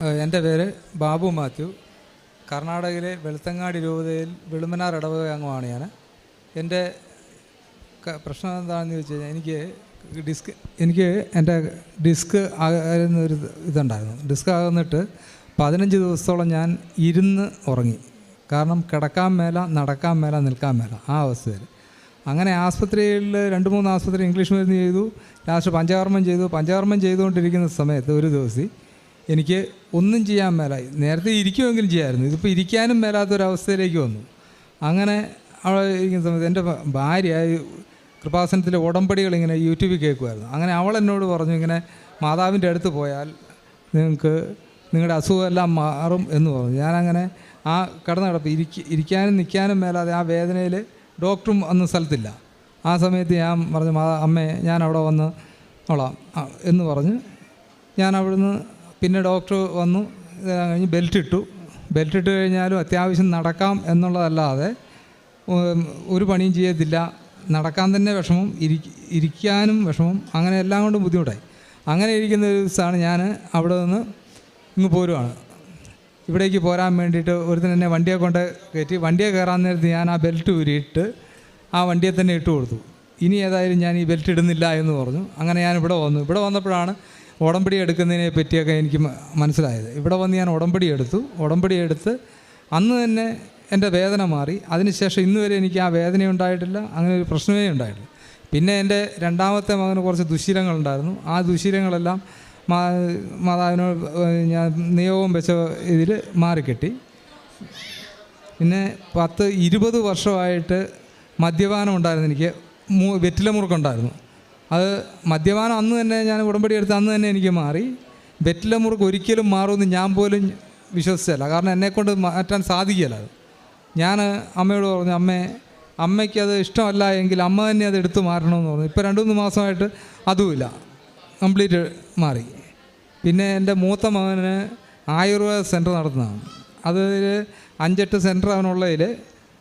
എൻ്റെ പേര് ബാബു മാത്യു. കർണാടകയിലെ വെളുത്തങ്ങാടി രൂപതയിൽ വെളുമനാർ ഇടവക അംഗമാണ് ഞാൻ. എൻ്റെ പ്രശ്നം എന്താണെന്ന് ചോദിച്ചു കഴിഞ്ഞാൽ എനിക്ക് എൻ്റെ ഡിസ്ക് ആകുന്നൊരു ഇതുണ്ടായിരുന്നു. ഡിസ്ക് ആകുന്നിട്ട് 15 ദിവസത്തോളം ഞാൻ ഇരുന്ന് ഉറങ്ങി. കാരണം കിടക്കാൻ മേല, നടക്കാൻ മേല, നിൽക്കാൻ മേല, ആ അവസ്ഥയിൽ. അങ്ങനെ ആസ്പത്രിയിൽ 2-3 ആസ്പത്രി ഇംഗ്ലീഷ് മരുന്ന് ചെയ്തു. ലാസ്റ്റ് പഞ്ചകർമ്മം ചെയ്തു. പഞ്ചകർമ്മം ചെയ്തുകൊണ്ടിരിക്കുന്ന സമയത്ത് ഒരു ദിവസം എനിക്ക് ഒന്നും ചെയ്യാൻ മേലായി. നേരത്തെ ഇരിക്കുമെങ്കിലും ചെയ്യാമായിരുന്നു. ഇതിപ്പോൾ ഇരിക്കാനും മേലാത്തൊരവസ്ഥയിലേക്ക് വന്നു. അങ്ങനെ അവിടെ ഇരിക്കുന്ന സമയത്ത് എൻ്റെ ഭാര്യ കൃപാസനത്തിലെ ഉടമ്പടികൾ ഇങ്ങനെ യൂട്യൂബിൽ കേൾക്കുമായിരുന്നു. അങ്ങനെ അവൾ എന്നോട് പറഞ്ഞു, ഇങ്ങനെ മാതാവിൻ്റെ അടുത്ത് പോയാൽ നിങ്ങളുടെ അസുഖമെല്ലാം മാറും എന്ന് പറഞ്ഞു. ഞാനങ്ങനെ ആ കിടപ്പ് ഇരിക്കാനും നിൽക്കാനും മേലാതെ ആ വേദനയിൽ ഡോക്ടറും അന്ന് സ്ഥലത്തില്ല. ആ സമയത്ത് ഞാൻ പറഞ്ഞു, അമ്മേ ഞാൻ അവിടെ വന്ന് അവളാം എന്ന് പറഞ്ഞ് ഞാൻ അവിടുന്ന് പിന്നെ ഡോക്ടർ വന്നു. കഴിഞ്ഞ് ബെൽറ്റ് ഇട്ട് കഴിഞ്ഞാലും അത്യാവശ്യം നടക്കാം എന്നുള്ളതല്ലാതെ ഒരു പണിയും ചെയ്യത്തില്ല. നടക്കാൻ തന്നെ വിഷമം, ഇരിക്കാനും വിഷമം, അങ്ങനെ എല്ലാം കൊണ്ടും ബുദ്ധിമുട്ടായി. അങ്ങനെ ഇരിക്കുന്ന ഒരു ദിവസമാണ് ഞാൻ അവിടെ നിന്ന് ഇങ്ങ് പോരുവാണ്. ഇവിടേക്ക് പോരാൻ വേണ്ടിയിട്ട് ഒരുത്തൻ എന്നെ വണ്ടിയെ കൊണ്ട് കയറ്റി. വണ്ടിയെ കയറാൻ നേരത്ത് ഞാൻ ആ ബെൽറ്റ് ഊരിയിട്ട് ആ വണ്ടിയെ തന്നെ ഇട്ട് കൊടുത്തു. ഇനി ഏതായാലും ഞാൻ ഈ ബെൽറ്റ് ഇടുന്നില്ല എന്ന് പറഞ്ഞു. അങ്ങനെ ഞാൻ ഇവിടെ വന്നു. ഇവിടെ വന്നപ്പോഴാണ് ഉടമ്പടി എടുക്കുന്നതിനെ പറ്റിയൊക്കെ എനിക്ക് മനസ്സിലായത്. ഇവിടെ വന്ന് ഞാൻ ഉടമ്പടി എടുത്ത് അന്ന് തന്നെ എൻ്റെ വേദന മാറി. അതിനുശേഷം ഇന്ന് വരെ എനിക്ക് ആ വേദന ഉണ്ടായിട്ടില്ല, അങ്ങനെ ഒരു പ്രശ്നമേ ഉണ്ടായിട്ടില്ല. പിന്നെ എൻ്റെ രണ്ടാമത്തെ മകന് കുറച്ച് ദുശ്ശീലങ്ങളുണ്ടായിരുന്നു. ആ ദുശ്ശീലങ്ങളെല്ലാം മാതാവിനോട് ഞാൻ നിയോഗം വെച്ച ഇതിൽ മാറിക്കിട്ടി. പിന്നെ 10-20 വർഷമായിട്ട് മദ്യപാനം ഉണ്ടായിരുന്നു. എനിക്ക് വെറ്റില മുറുക്കുണ്ടായിരുന്നു. അത് മദ്യപാനം അന്ന് തന്നെ ഞാൻ ഉടമ്പടി എടുത്ത് അന്ന് തന്നെ എനിക്ക് മാറി. വെറ്റില മുറുക്ക് ഒരിക്കലും മാറുമെന്ന് ഞാൻ പോലും വിശ്വസിച്ചല്ല. കാരണം എന്നെക്കൊണ്ട് മാറ്റാൻ സാധിക്കില്ല. ഞാൻ അമ്മയോട് പറഞ്ഞു, അമ്മയ്ക്കത് ഇഷ്ടമല്ല എങ്കിൽ അമ്മ തന്നെ അത് എടുത്ത് മാറണമെന്ന് പറഞ്ഞു. ഇപ്പോൾ 2-3 മാസമായിട്ട് അതുമില്ല, കംപ്ലീറ്റ് മാറി. പിന്നെ എൻ്റെ മൂത്ത മകന് ആയുർവേദ സെൻറ്റർ നടത്തുന്നതാണ്. അതിൽ 5-8 സെൻറ്റർ അവനുള്ളതിൽ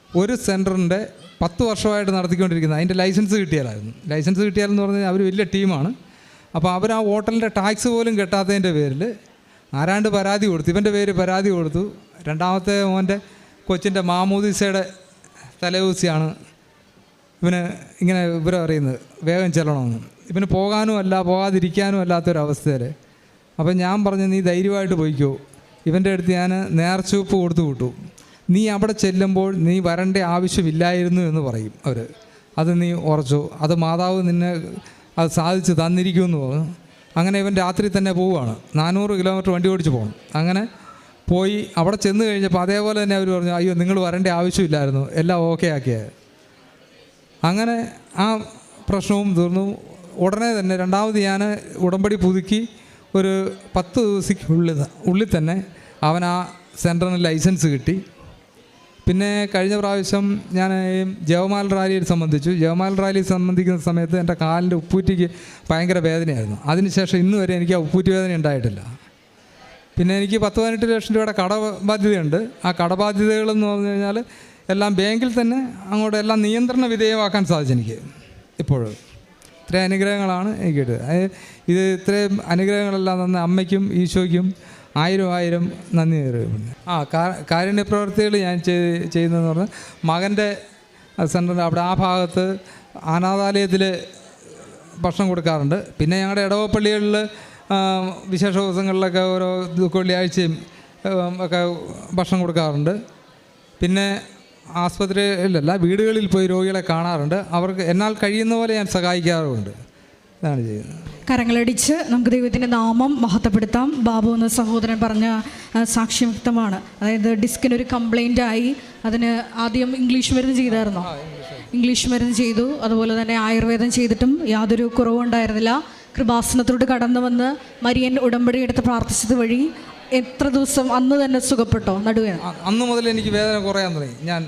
ഒരു സെൻറ്ററിൻ്റെ 10 വർഷമായിട്ട് നടത്തിക്കൊണ്ടിരിക്കുന്നത്. അതിൻ്റെ ലൈസൻസ് കിട്ടിയാലായിരുന്നു. ലൈസൻസ് കിട്ടിയാലെന്ന് പറഞ്ഞാൽ അവർ വലിയ ടീമാണ്. അപ്പോൾ അവർ ആ ഹോട്ടലിൻ്റെ ടാക്സ് പോലും കെട്ടാത്തതിൻ്റെ പേരിൽ ആരാണ്ട് പരാതി കൊടുത്തു. ഇവൻ്റെ പേര് പരാതി കൊടുത്തു. രണ്ടാമത്തെ മോൻ്റെ കൊച്ചിൻ്റെ മാമോദീസയുടെ തലേദിവസിയാണ് ഇവന് ഇങ്ങനെ വിവരം അറിയുന്നത്, വേഗം ചെല്ലണമെന്ന്. ഇവന് പോകാതിരിക്കാനും അല്ലാത്തൊരവസ്ഥയിൽ. അപ്പം ഞാൻ പറഞ്ഞു, നീ ധൈര്യമായിട്ട് പോയിക്കോ. ഇവൻ്റെ അടുത്ത് ഞാൻ നേർച്ചൂപ്പ് കൊടുത്തു വിട്ടു. നീ അവിടെ ചെല്ലുമ്പോൾ നീ വരേണ്ട ആവശ്യമില്ലായിരുന്നു എന്ന് പറയും അവർ. അത് നീ ഉറച്ചു, അത് മാതാവ് നിന്നെ അത് സാധിച്ച് തന്നിരിക്കുമെന്ന് പറഞ്ഞു. അങ്ങനെ ഇവൻ രാത്രി തന്നെ പോവുകയാണ്. 400 കിലോമീറ്റർ വണ്ടി ഓടിച്ച് പോകണം. അങ്ങനെ പോയി അവിടെ ചെന്ന് കഴിഞ്ഞപ്പോൾ അതേപോലെ തന്നെ അവർ പറഞ്ഞു, അയ്യോ നിങ്ങൾ വരേണ്ട ആവശ്യമില്ലായിരുന്നു, എല്ലാം ഓക്കെ ആക്കിയത്. അങ്ങനെ ആ പ്രശ്നവും തീർന്നു. ഉടനെ തന്നെ രണ്ടാമത് ഞാൻ ഉടമ്പടി പുതുക്കി ഒരു 10 ദിവസത്തിനുള്ളിൽ തന്നെ അവൻ ആ സെൻറ്ററിന് ലൈസൻസ് കിട്ടി. പിന്നെ കഴിഞ്ഞ പ്രാവശ്യം ഞാൻ ജവമാൽ റാലിയിൽ സംബന്ധിക്കുന്ന സമയത്ത് എൻ്റെ കാലിൻ്റെ ഉപ്പൂറ്റിക്ക് ഭയങ്കര വേദനയായിരുന്നു. അതിനുശേഷം ഇന്ന് വരെ എനിക്ക് ആ ഉപ്പൂറ്റി വേദന ഉണ്ടായിട്ടില്ല. പിന്നെ എനിക്ക് 10-18 ലക്ഷം രൂപയുടെ കടബാധ്യതയുണ്ട്. ആ കടബാധ്യതകളെന്ന് പറഞ്ഞു കഴിഞ്ഞാൽ എല്ലാം ബാങ്കിൽ തന്നെ അങ്ങോട്ട് എല്ലാം നിയന്ത്രണ വിധേയമാക്കാൻ സാധിച്ചു എനിക്ക് ഇപ്പോഴും. ഇത്രയും അനുഗ്രഹങ്ങളാണ് എനിക്ക് കിട്ടിയത്. ഇത് ഇത്രയും അനുഗ്രഹങ്ങളെല്ലാം തന്ന അമ്മയ്ക്കും ഈശോയ്ക്കും 1000 നന്ദി അറിയിക്കുന്നു. കാരുണ്യ പ്രവർത്തികൾ ഞാൻ ചെയ്യുന്നതെന്ന് പറഞ്ഞാൽ മകൻ്റെ സെൻറ്ററിൻ്റെ അവിടെ ആ ഭാഗത്ത് അനാഥാലയത്തിൽ ഭക്ഷണം കൊടുക്കാറുണ്ട്. പിന്നെ ഞങ്ങളുടെ ഇടവപ്പള്ളികളിൽ വിശേഷ ദിവസങ്ങളിലൊക്കെ ഓരോ വെള്ളിയാഴ്ചയും ഒക്കെ ഭക്ഷണം കൊടുക്കാറുണ്ട്. പിന്നെ ആസ്പത്രിയിലല്ല, വീടുകളിൽ പോയി രോഗികളെ കാണാറുണ്ട്. അവർക്ക് എന്നാൽ കഴിയുന്ന പോലെ ഞാൻ സഹായിക്കാറുമുണ്ട്. ഇതാണ് ചെയ്യുന്നത്. കരങ്ങളടിച്ച് നമുക്ക് ദൈവത്തിൻ്റെ നാമം മഹത്വപ്പെടുത്താം. ബാബു എന്ന സഹോദരൻ പറഞ്ഞ സാക്ഷ്യം വ്യക്തമാണ്. അതായത് ഡിസ്കിനൊരു കംപ്ലൈൻ്റ് ആയി. അതിന് ആദ്യം ഇംഗ്ലീഷ് മരുന്ന് ചെയ്തായിരുന്നോ? ഇംഗ്ലീഷ് മരുന്ന് ചെയ്തു. അതുപോലെ തന്നെ ആയുർവേദം ചെയ്തിട്ടും യാതൊരു കുറവുണ്ടായിരുന്നില്ല. കൃപാസനത്തോട് കടന്നു വന്ന് മരിയൻ ഉടമ്പടി എടുത്ത് പ്രാർത്ഥിച്ചത് വഴി എത്ര ദിവസം അന്ന് തന്നെ സുഖപ്പെട്ടോ? നടുവേദന അന്ന് മുതൽ എനിക്ക് വേദന കുറയാൻ തുടങ്ങി. ഞാൻ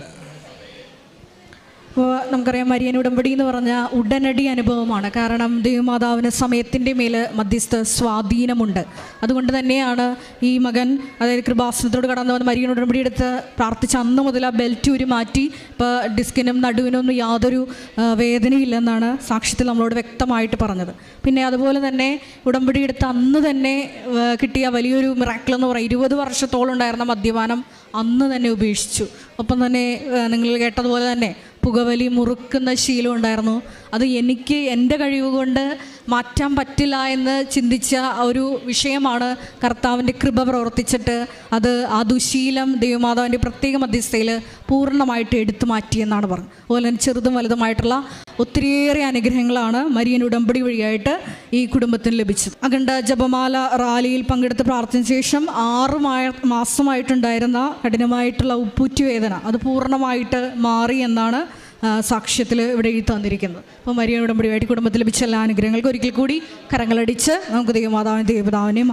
അപ്പോൾ നമുക്കറിയാം മരിയൻ ഉടമ്പടി എന്ന് പറഞ്ഞാൽ ഉടനടി അനുഭവമാണ്. കാരണം ദൈവമാതാവിന് സമയത്തിൻ്റെ മേൽ മധ്യസ്ഥ സ്വാധീനമുണ്ട്. അതുകൊണ്ട് തന്നെയാണ് ഈ മകൻ, അതായത് കൃപാസനത്തോട് കടന്നു വന്ന് മരിയൻ ഉടമ്പടി എടുത്ത് പ്രാർത്ഥിച്ച അന്ന് മുതൽ ആ ബെൽറ്റ് ഉരി മാറ്റി ഇപ്പോൾ ഡിസ്കിനും നടുവിനൊന്നും യാതൊരു വേദനയില്ലെന്നാണ് സാക്ഷ്യത്തിൽ നമ്മളോട് വ്യക്തമായിട്ട് പറഞ്ഞത്. പിന്നെ അതുപോലെ തന്നെ ഉടമ്പടി എടുത്ത് അന്ന് തന്നെ കിട്ടിയ വലിയൊരു മിറാക്കിൾ എന്ന് പറയുക 20 വർഷത്തോളം ഉണ്ടായിരുന്ന മദ്യപാനം അന്ന് തന്നെ ഉപേക്ഷിച്ചു. ഒപ്പം തന്നെ നിങ്ങൾ കേട്ടതുപോലെ തന്നെ പുകവലി മുറുക്കുന്ന ശീലം ഉണ്ടായിരുന്നു. അത് എനിക്ക് എൻ്റെ കഴിവ് കൊണ്ട് മാറ്റാൻ പറ്റില്ല എന്ന് ചിന്തിച്ച ഒരു വിഷയമാണ് കർത്താവിൻ്റെ കൃപ പ്രവർത്തിച്ചിട്ട് അത് ആ ദുശീലം ദൈവമാതാവിൻ്റെ പ്രത്യേക മധ്യസ്ഥയിൽ പൂർണ്ണമായിട്ട് എടുത്തു മാറ്റിയെന്നാണ് പറഞ്ഞത്. അതുപോലെ തന്നെ ചെറുതും വലുതുമായിട്ടുള്ള ഒത്തിരിയേറെ അനുഗ്രഹങ്ങളാണ് മരിയൻ ഉടമ്പടി വഴിയായിട്ട് ഈ കുടുംബത്തിന് ലഭിച്ചത്. അഖണ്ഡ ജപമാല റാലിയിൽ പങ്കെടുത്ത് പ്രാർത്ഥന ശേഷം 6 മാസമായിട്ടുണ്ടായിരുന്ന കഠിനമായിട്ടുള്ള ഉപ്പൂറ്റി വേദന അത് പൂർണ്ണമായിട്ട് മാറി എന്നാണ് സാക്ഷ്യത്തിൽ ഇവിടെ എഴുതി തന്നിരിക്കുന്നത്. അപ്പോൾ മരിയൻ ഉടമ്പടിയായിട്ട് കുടുംബത്തിൽ ലഭിച്ച എല്ലാ അനുഗ്രഹങ്ങൾക്കും ഒരിക്കൽ കൂടി കരങ്ങളടിച്ച് നമുക്ക് ദൈവമാതാവിനെ ദൈവപിതാവിനെയും